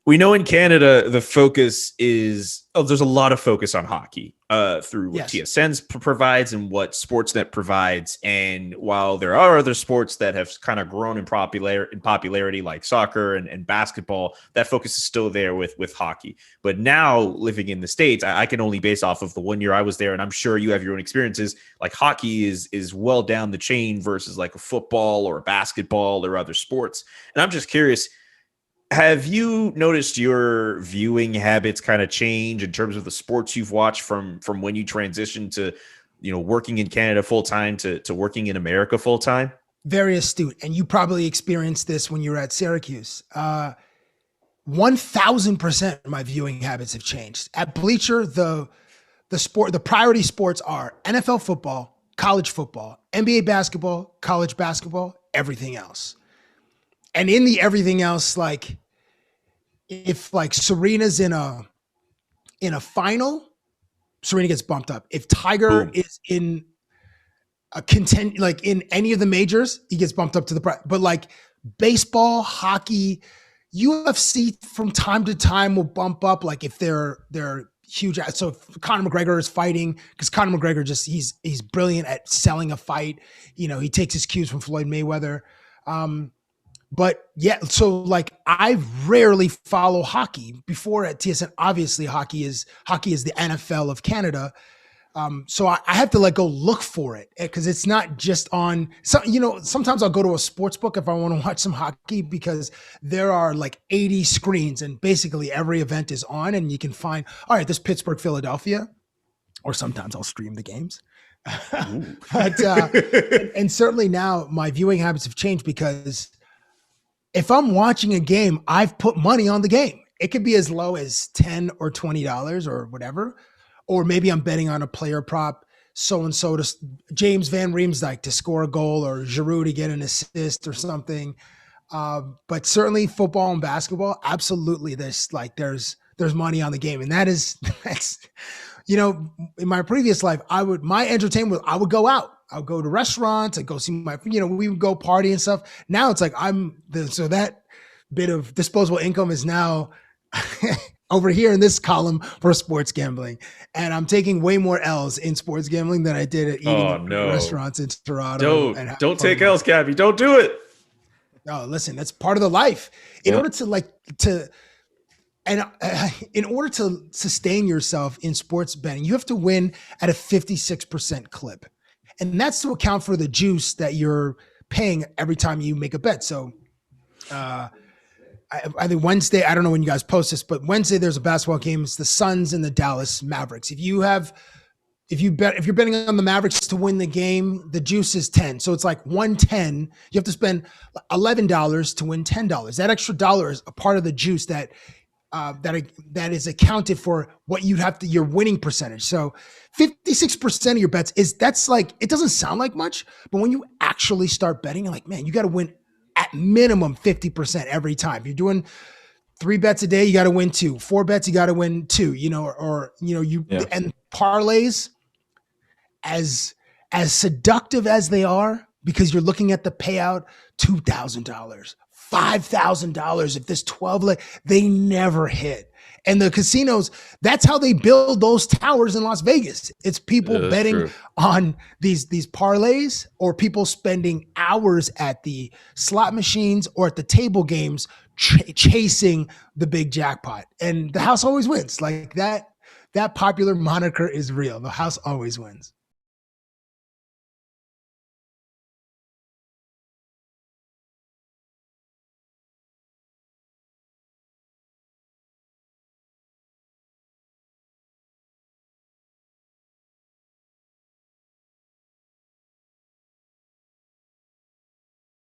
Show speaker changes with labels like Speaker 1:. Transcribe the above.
Speaker 1: We know in Canada, the focus is, there's a lot of focus on hockey through what TSN provides and what Sportsnet provides. And while there are other sports that have kind of grown in popularity like soccer and basketball, that focus is still there with hockey. But now living in the States, I can only base off of the 1 year I was there. And I'm sure you have your own experiences. Like hockey is well down the chain versus like a football or a basketball or other sports. And I'm just curious, have you noticed your viewing habits kind of change in terms of the sports you've watched from when you transitioned to, working in Canada full time to working in America full time?
Speaker 2: Very astute. And you probably experienced this when you were at Syracuse. 1000% my viewing habits have changed. At Bleacher, the priority sports are NFL football, college football, NBA basketball, college basketball, everything else. And in the everything else, like if like Serena's in a final, Serena gets bumped up. If Tiger is in a like in any of the majors, he gets bumped up to but like baseball, hockey, UFC from time to time will bump up. Like if they're huge. So if Conor McGregor is fighting, because Conor McGregor he's brilliant at selling a fight. He takes his cues from Floyd Mayweather. But yeah, so like I rarely follow hockey. Before at TSN, obviously hockey is the NFL of Canada. So I have to go look for it because it's not just on. Sometimes I'll go to a sports book if I want to watch some hockey because there are like 80 screens and basically every event is on, and you can find, all right, this Pittsburgh, Philadelphia, or sometimes I'll stream the games. But and certainly now my viewing habits have changed because if I'm watching a game, I've put money on the game. It could be as low as $10 or $20 or whatever. Or maybe I'm betting on a player prop, so-and-so to James Van Riemsdyk to score a goal or Giroud to get an assist or something. But certainly football and basketball, absolutely. There's money on the game. And that's, in my previous life, my entertainment, I would go out. I'll go to restaurants. I go see we would go party and stuff. Now it's like so that bit of disposable income is now over here in this column for sports gambling. And I'm taking way more L's in sports gambling than I did at eating restaurants in Toronto.
Speaker 1: Don't take L's, Cabbie. Don't do it.
Speaker 2: No, listen, that's part of the life. In order to sustain yourself in sports betting, you have to win at a 56% clip. And that's to account for the juice that you're paying every time you make a bet. So I think Wednesday, I don't know when you guys post this, but Wednesday there's a basketball game. It's the Suns and the Dallas Mavericks. If you're betting on the Mavericks to win the game, the juice is 10. So it's like 110. You have to spend $11 to win $10. That extra dollar is a part of the juice that is accounted for what you have your winning percentage. So 56% of your bets it doesn't sound like much, but when you actually start betting, you're like, man, you got to win at minimum 50% every time. If you're doing 3 bets a day, you got to win 2. 4 bets, you got to win 2, and parlays, as seductive as they are, because you're looking at the payout, $2,000, $5,000 if this 12 they never hit. And the casinos, that's how they build those towers in Las Vegas. It's people betting on these parlays, or people spending hours at the slot machines or at the table games chasing the big jackpot. And the house always wins. Like that popular moniker is real. The house always wins.